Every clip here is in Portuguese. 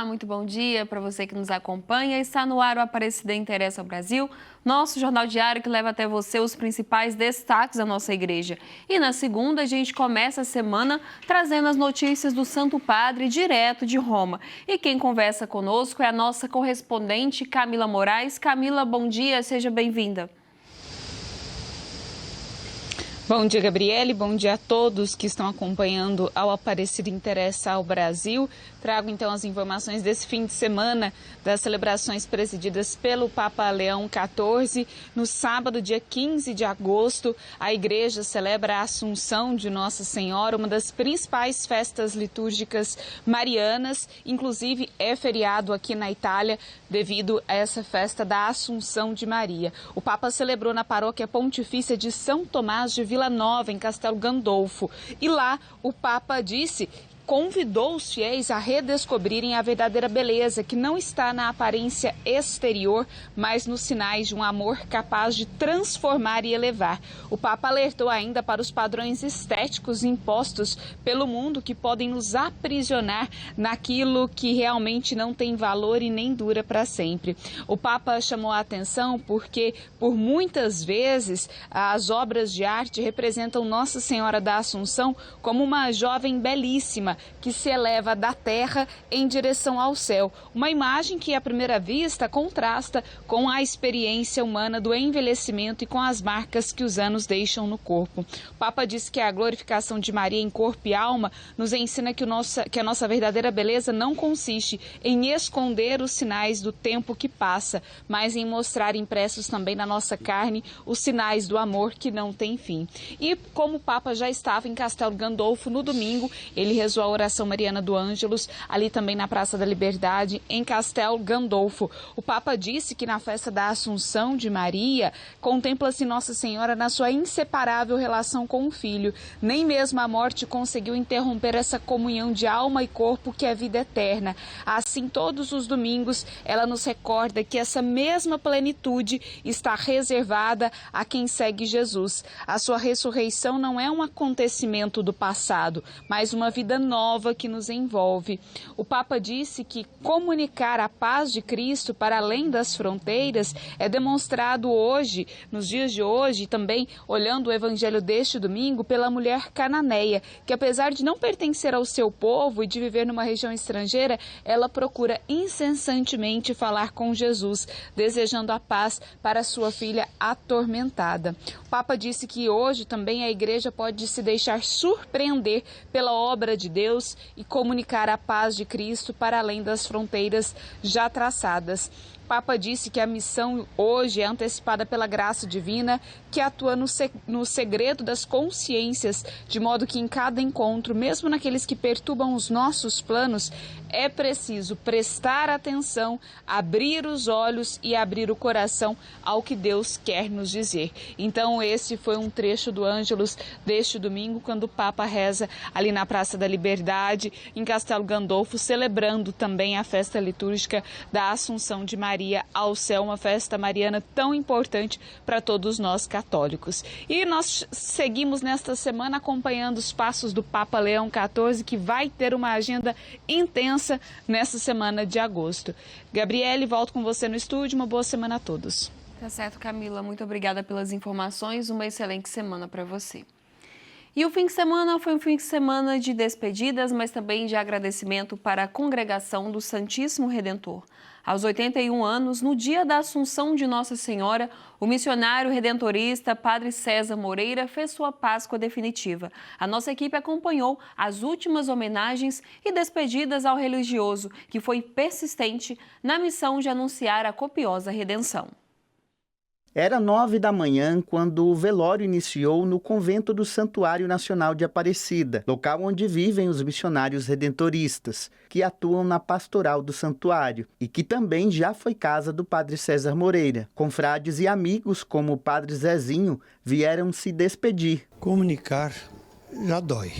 Olá, muito bom dia para você que nos acompanha. Está no ar o Aparecida Interessa ao Brasil, nosso jornal diário que leva até você os principais destaques da nossa igreja. E na segunda, a gente começa a semana trazendo as notícias do Santo Padre direto de Roma. E quem conversa conosco é a nossa correspondente Camila Moraes. Camila, bom dia, seja bem-vinda. Bom dia, Gabriele. Bom dia a todos que estão acompanhando ao Aparecida Interessa ao Brasil. Trago então as informações desse fim de semana das celebrações presididas pelo Papa Leão XIV. No sábado, dia 15 de agosto, a igreja celebra a Assunção de Nossa Senhora, uma das principais festas litúrgicas marianas. Inclusive, é feriado aqui na Itália devido a essa festa da Assunção de Maria. O Papa celebrou na paróquia pontifícia de São Tomás de Vila Nova, em Castelo Gandolfo. E lá, o Papa convidou os fiéis a redescobrirem a verdadeira beleza, que não está na aparência exterior, mas nos sinais de um amor capaz de transformar e elevar. O Papa alertou ainda para os padrões estéticos impostos pelo mundo que podem nos aprisionar naquilo que realmente não tem valor e nem dura para sempre. O Papa chamou a atenção porque, por muitas vezes, as obras de arte representam Nossa Senhora da Assunção como uma jovem belíssima, que se eleva da terra em direção ao céu. Uma imagem que, à primeira vista, contrasta com a experiência humana do envelhecimento e com as marcas que os anos deixam no corpo. O Papa disse que a glorificação de Maria em corpo e alma nos ensina que a nossa verdadeira beleza não consiste em esconder os sinais do tempo que passa, mas em mostrar impressos também na nossa carne os sinais do amor que não tem fim. E como o Papa já estava em Castelo Gandolfo no domingo, ele rezou a oração mariana do Ângelus, ali também na Praça da Liberdade, em Castelo Gandolfo. O Papa disse que na festa da Assunção de Maria, contempla-se Nossa Senhora na sua inseparável relação com o Filho. Nem mesmo a morte conseguiu interromper essa comunhão de alma e corpo que é vida eterna. Assim, todos os domingos, ela nos recorda que essa mesma plenitude está reservada a quem segue Jesus. A sua ressurreição não é um acontecimento do passado, mas uma vida nova que nos envolve. O Papa disse que comunicar a paz de Cristo para além das fronteiras é demonstrado hoje, nos dias de hoje, e também olhando o evangelho deste domingo, pela mulher cananeia, que apesar de não pertencer ao seu povo e de viver numa região estrangeira, ela procura incessantemente falar com Jesus, desejando a paz para sua filha atormentada. O Papa disse que hoje também a igreja pode se deixar surpreender pela obra de Deus e comunicar a paz de Cristo para além das fronteiras já traçadas. O Papa disse que a missão hoje é antecipada pela graça divina, que atua no segredo das consciências, de modo que em cada encontro, mesmo naqueles que perturbam os nossos planos, é preciso prestar atenção, abrir os olhos e abrir o coração ao que Deus quer nos dizer. Então, esse foi um trecho do Ângelus deste domingo, quando o Papa reza ali na Praça da Liberdade, em Castelo Gandolfo, celebrando também a festa litúrgica da Assunção de Maria ao céu, uma festa mariana tão importante para todos nós católicos. E nós seguimos nesta semana acompanhando os passos do Papa Leão XIV, que vai ter uma agenda intensa nessa semana de agosto. Gabriele, volto com você no estúdio. Uma boa semana a todos. Tá certo, Camila. Muito obrigada pelas informações. Uma excelente semana para você. E o fim de semana foi um fim de semana de despedidas, mas também de agradecimento para a congregação do Santíssimo Redentor. Aos 81 anos, no dia da Assunção de Nossa Senhora, o missionário redentorista Padre César Moreira fez sua Páscoa definitiva. A nossa equipe acompanhou as últimas homenagens e despedidas ao religioso, que foi persistente na missão de anunciar a copiosa redenção. Era 9 da manhã quando o velório iniciou no convento do Santuário Nacional de Aparecida, local onde vivem os missionários redentoristas, que atuam na pastoral do santuário e que também já foi casa do Padre César Moreira. Confrades e amigos como o Padre Zezinho vieram se despedir. Comunicar já dói.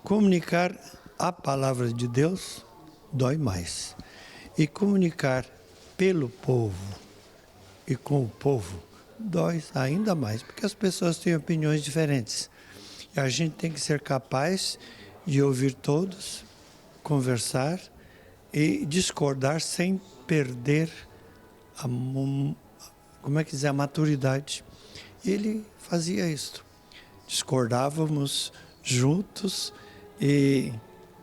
Comunicar a palavra de Deus dói mais. E comunicar pelo povo e com o povo dói ainda mais, porque as pessoas têm opiniões diferentes. E a gente tem que ser capaz de ouvir todos, conversar e discordar sem perder a maturidade. Ele fazia isso. Discordávamos juntos e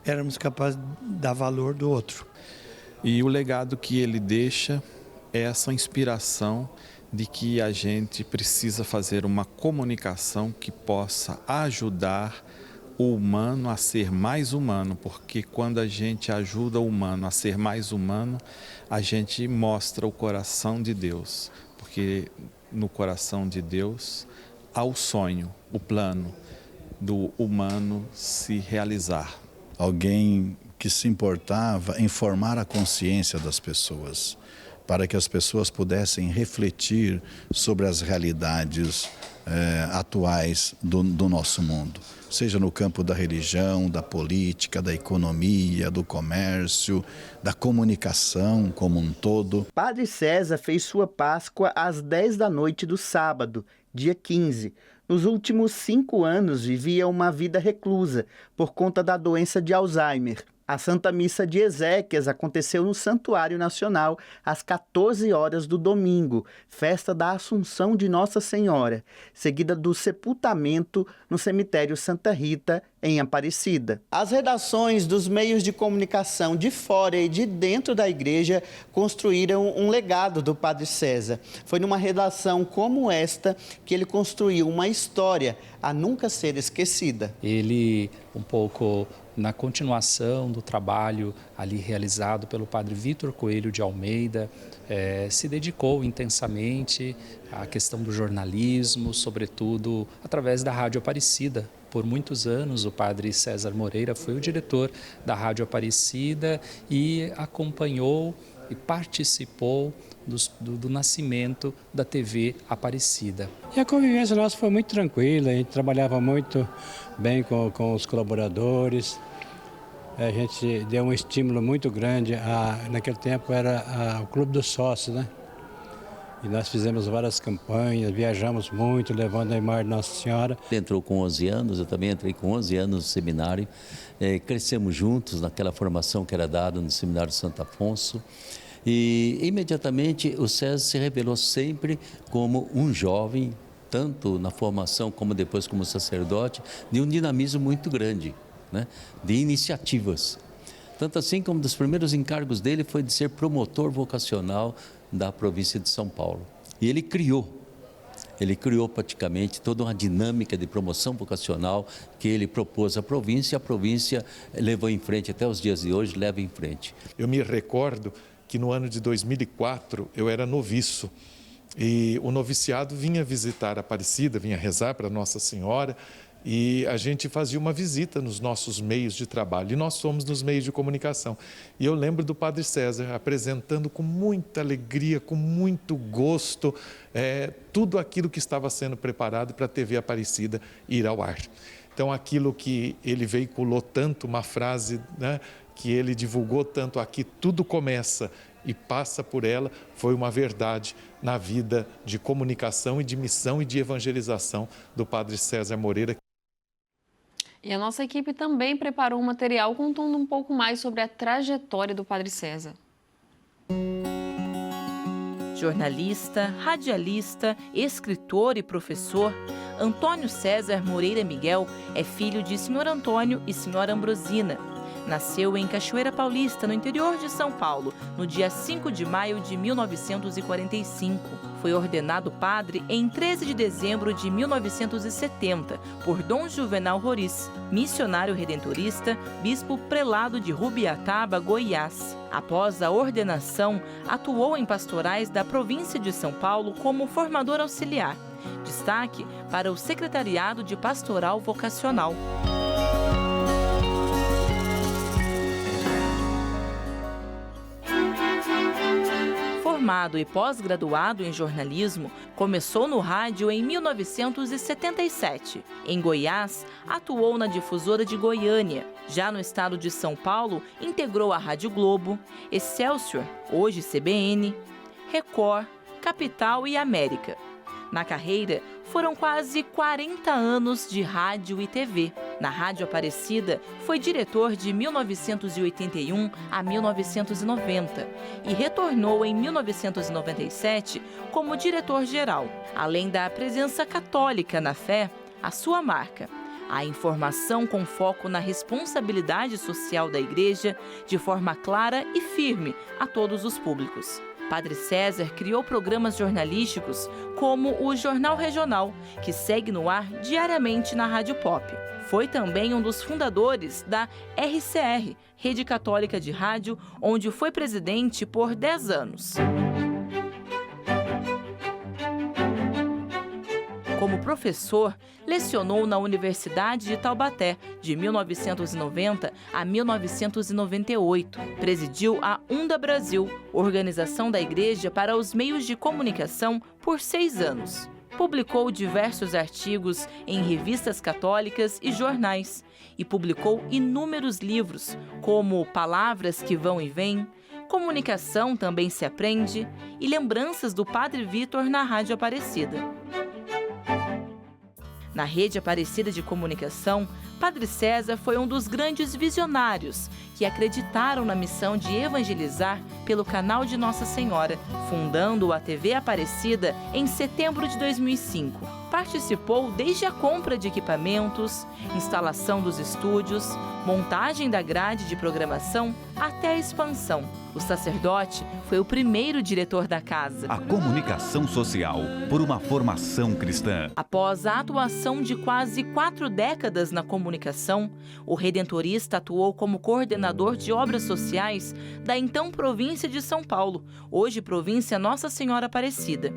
éramos capazes de dar valor do outro. E o legado que ele deixa é essa inspiração de que a gente precisa fazer uma comunicação que possa ajudar o humano a ser mais humano, porque quando a gente ajuda o humano a ser mais humano, a gente mostra o coração de Deus, porque no coração de Deus há o sonho, o plano do humano se realizar. Alguém que se importava em formar a consciência das pessoas, para que as pessoas pudessem refletir sobre as realidades atuais do nosso mundo, seja no campo da religião, da política, da economia, do comércio, da comunicação como um todo. Padre César fez sua Páscoa às 10 da noite do sábado, dia 15. Nos últimos 5 anos vivia uma vida reclusa por conta da doença de Alzheimer. A Santa Missa de Ezequias aconteceu no Santuário Nacional às 14 horas do domingo, festa da Assunção de Nossa Senhora, seguida do sepultamento no cemitério Santa Rita, em Aparecida. As redações dos meios de comunicação de fora e de dentro da igreja construíram um legado do Padre César. Foi numa redação como esta que ele construiu uma história a nunca ser esquecida. Ele, um pouco na continuação do trabalho ali realizado pelo padre Vítor Coelho de Almeida, se dedicou intensamente à questão do jornalismo, sobretudo através da Rádio Aparecida. Por muitos anos, o padre César Moreira foi o diretor da Rádio Aparecida e acompanhou e participou do nascimento da TV Aparecida. E a convivência nossa foi muito tranquila, a gente trabalhava muito bem com os colaboradores, a gente deu um estímulo muito grande, naquele tempo era o Clube dos Sócios, né? E nós fizemos várias campanhas, viajamos muito, levando a imagem de Nossa Senhora. Ele entrou com 11 anos, eu também entrei com 11 anos no seminário, crescemos juntos naquela formação que era dada no Seminário Santo Afonso. E imediatamente o César se revelou sempre como um jovem, tanto na formação como depois como sacerdote, de um dinamismo muito grande, né? De iniciativas. Tanto assim como um dos primeiros encargos dele foi de ser promotor vocacional da província de São Paulo. E ele criou praticamente toda uma dinâmica de promoção vocacional que ele propôs à província, e a província levou em frente, até os dias de hoje leva em frente. Eu me recordo que no ano de 2004 eu era noviço e o noviciado vinha visitar a Aparecida, vinha rezar para Nossa Senhora e a gente fazia uma visita nos nossos meios de trabalho e nós somos nos meios de comunicação. E eu lembro do Padre César apresentando com muita alegria, com muito gosto, tudo aquilo que estava sendo preparado para a TV Aparecida ir ao ar. Então aquilo que ele veiculou tanto, uma frase, né, que ele divulgou tanto aqui, tudo começa e passa por ela, foi uma verdade na vida de comunicação e de missão e de evangelização do Padre César Moreira. E a nossa equipe também preparou um material contando um pouco mais sobre a trajetória do Padre César. Jornalista, radialista, escritor e professor, Antônio César Moreira Miguel é filho de Sr. Antônio e Sra. Ambrosina. Nasceu em Cachoeira Paulista, no interior de São Paulo, no dia 5 de maio de 1945. Foi ordenado padre em 13 de dezembro de 1970 por Dom Juvenal Roriz, missionário redentorista, bispo prelado de Rubiataba, Goiás. Após a ordenação, atuou em pastorais da província de São Paulo como formador auxiliar. Destaque para o Secretariado de Pastoral Vocacional. Formado e pós-graduado em jornalismo, começou no rádio em 1977. Em Goiás, atuou na Difusora de Goiânia. Já no estado de São Paulo, integrou a Rádio Globo, Excelsior, hoje CBN, Record, Capital e América. Na carreira, foram quase 40 anos de rádio e TV. Na Rádio Aparecida, foi diretor de 1981 a 1990 e retornou em 1997 como diretor-geral, além da presença católica na fé, a sua marca. A informação com foco na responsabilidade social da Igreja de forma clara e firme a todos os públicos. Padre César criou programas jornalísticos como o Jornal Regional, que segue no ar diariamente na Rádio Pop. Foi também um dos fundadores da RCR, Rede Católica de Rádio, onde foi presidente por 10 anos. Como professor, lecionou na Universidade de Taubaté, de 1990 a 1998. Presidiu a UNDA Brasil, Organização da Igreja para os Meios de Comunicação, por 6 anos. Publicou diversos artigos em revistas católicas e jornais e publicou inúmeros livros, como Palavras que Vão e Vêm, Comunicação Também se Aprende e Lembranças do Padre Vitor na Rádio Aparecida. Na Rede Aparecida de Comunicação, Padre César foi um dos grandes visionários que acreditaram na missão de evangelizar pelo canal de Nossa Senhora, fundando a TV Aparecida em setembro de 2005. Participou desde a compra de equipamentos, instalação dos estúdios, montagem da grade de programação até a expansão. O sacerdote foi o primeiro diretor da casa. A comunicação social por uma formação cristã. Após a atuação de quase 4 décadas na comunicação, o redentorista atuou como coordenador de obras sociais da então província de São Paulo, hoje província Nossa Senhora Aparecida,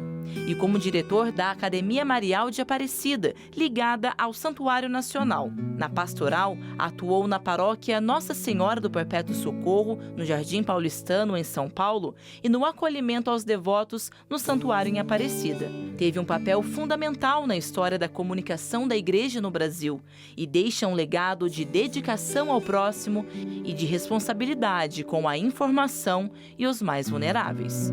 e como diretor da Academia Marial de Aparecida, ligada ao Santuário Nacional. Na pastoral, atuou na paróquia Nossa Senhora do Perpétuo Socorro, no Jardim Paulistano, em São Paulo, e no acolhimento aos devotos no Santuário em Aparecida. Teve um papel fundamental na história da comunicação da Igreja no Brasil e deixa um legado de dedicação ao próximo e de responsabilidade com a informação e os mais vulneráveis.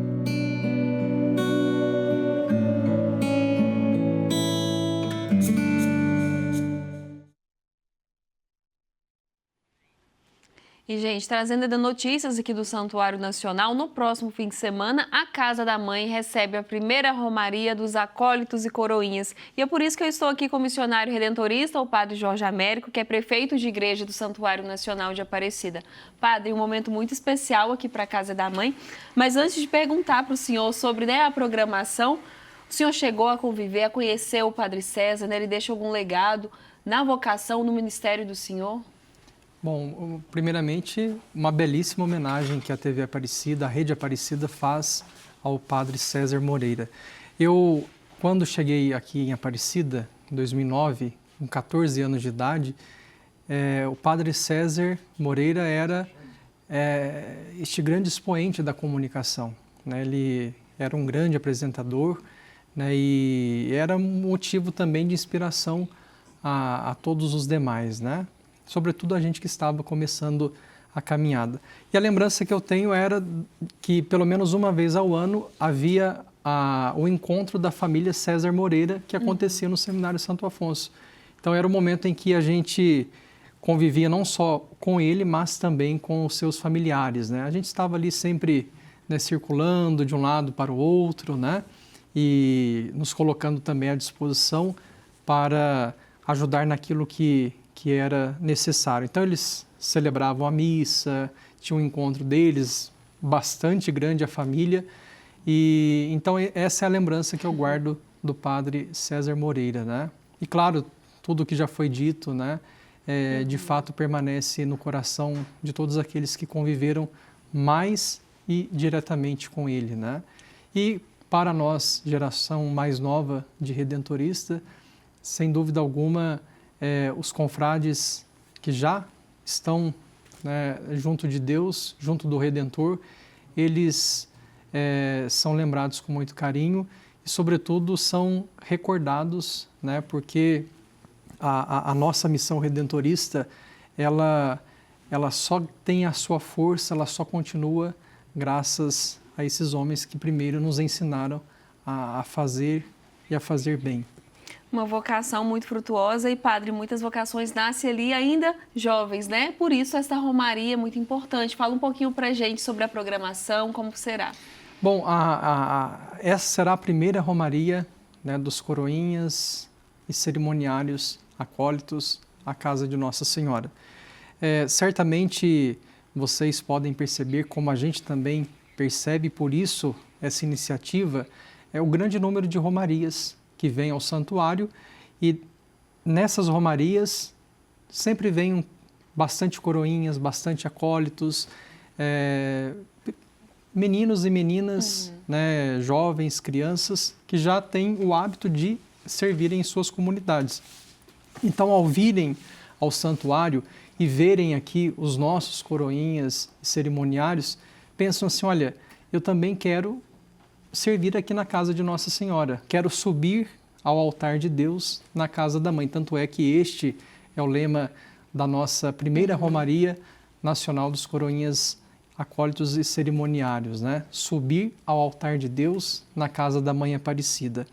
E, gente, trazendo ainda notícias aqui do Santuário Nacional, no próximo fim de semana, a Casa da Mãe recebe a primeira romaria dos acólitos e coroinhas. E é por isso que eu estou aqui com o missionário redentorista, o Padre Jorge Américo, que é prefeito de igreja do Santuário Nacional de Aparecida. Padre, um momento muito especial aqui para a Casa da Mãe. Mas antes de perguntar para o senhor sobre a programação, o senhor chegou a conviver, a conhecer o Padre César, ele deixa algum legado na vocação, no ministério do senhor? Bom, primeiramente, uma belíssima homenagem que a TV Aparecida, a Rede Aparecida, faz ao Padre César Moreira. Eu, quando cheguei aqui em Aparecida, em 2009, com 14 anos de idade, o Padre César Moreira era este grande expoente da comunicação, né? Ele era um grande apresentador, né? E era motivo também de inspiração a todos os demais, né? Sobretudo a gente que estava começando a caminhada. E a lembrança que eu tenho era que pelo menos uma vez ao ano havia o encontro da família César Moreira, que acontecia no Seminário Santo Afonso. Então era o momento em que a gente convivia não só com ele, mas também com os seus familiares, né? A gente estava ali sempre, né, circulando de um lado para o outro, né? E nos colocando também à disposição para ajudar naquilo que era necessário. Então eles celebravam a missa, tinha um encontro deles, bastante grande a família, e então essa é a lembrança que eu guardo do Padre César Moreira, né? E claro, tudo que já foi dito, né, de fato permanece no coração de todos aqueles que conviveram mais e diretamente com ele, né? E para nós, geração mais nova de redentorista, sem dúvida alguma, os confrades que já estão, né, junto de Deus, junto do Redentor, eles são lembrados com muito carinho e, sobretudo, são recordados, né, porque a nossa missão redentorista, ela só tem a sua força, ela só continua graças a esses homens que primeiro nos ensinaram a fazer e a fazer bem. Uma vocação muito frutuosa e, padre, muitas vocações nascem ali ainda jovens, né? Por isso essa romaria é muito importante. Fala um pouquinho pra gente sobre a programação, como será. Bom, essa será a primeira romaria, né, dos coroinhas e cerimoniários acólitos à casa de Nossa Senhora. Certamente vocês podem perceber, como a gente também percebe, por isso essa iniciativa é o grande número de romarias que vem ao santuário, e nessas romarias sempre vem bastante coroinhas, bastante acólitos, meninos e meninas, né, jovens, crianças, que já têm o hábito de servirem em suas comunidades. Então, ao virem ao santuário e verem aqui os nossos coroinhas cerimoniários, pensam assim, olha, eu também quero servir aqui na casa de Nossa Senhora. Quero subir ao altar de Deus na casa da mãe. Tanto é que este é o lema da nossa primeira romaria nacional dos coroinhas acólitos e cerimoniários, né? Subir ao altar de Deus na casa da mãe Aparecida.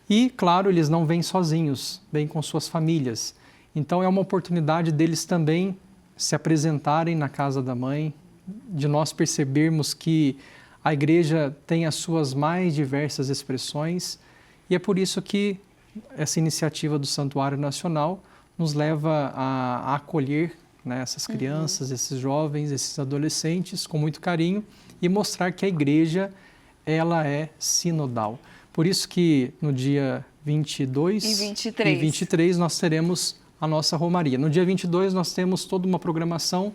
E, claro, eles não vêm sozinhos, vêm com suas famílias. Então é uma oportunidade deles também se apresentarem na casa da mãe, de nós percebermos que a igreja tem as suas mais diversas expressões, e é por isso que essa iniciativa do Santuário Nacional nos leva a acolher, né, essas crianças, esses jovens, esses adolescentes com muito carinho e mostrar que a igreja, ela é sinodal. Por isso que no dia 22 e 23 nós teremos a nossa romaria. No dia 22 nós temos toda uma programação,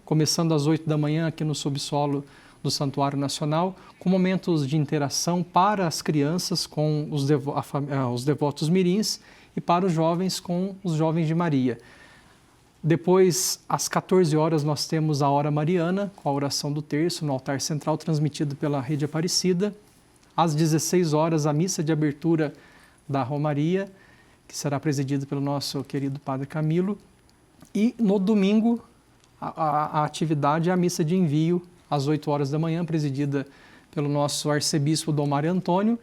começando às 8 da manhã aqui no subsolo do Santuário Nacional, com momentos de interação para as crianças com os devotos mirins e para os jovens com os jovens de Maria. Depois, às 14 horas, nós temos a hora mariana, com a oração do terço no altar central, transmitido pela Rede Aparecida. Às 16 horas, a missa de abertura da romaria, que será presidida pelo nosso querido Padre Camilo. E no domingo, a atividade é a missa de envio, às 8 horas da manhã, presidida pelo nosso arcebispo Dom Mário Antônio,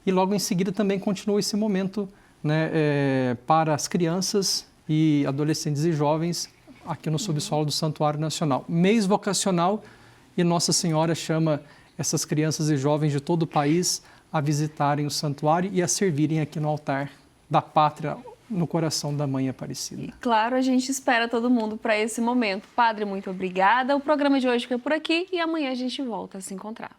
e logo em seguida também continua esse momento, né, para as crianças e adolescentes e jovens aqui no subsolo do Santuário Nacional. Mês vocacional, e Nossa Senhora chama essas crianças e jovens de todo o país a visitarem o santuário e a servirem aqui no altar da pátria, no coração da Mãe Aparecida. E claro, a gente espera todo mundo para esse momento. Padre, muito obrigada. O programa de hoje fica por aqui e amanhã a gente volta a se encontrar.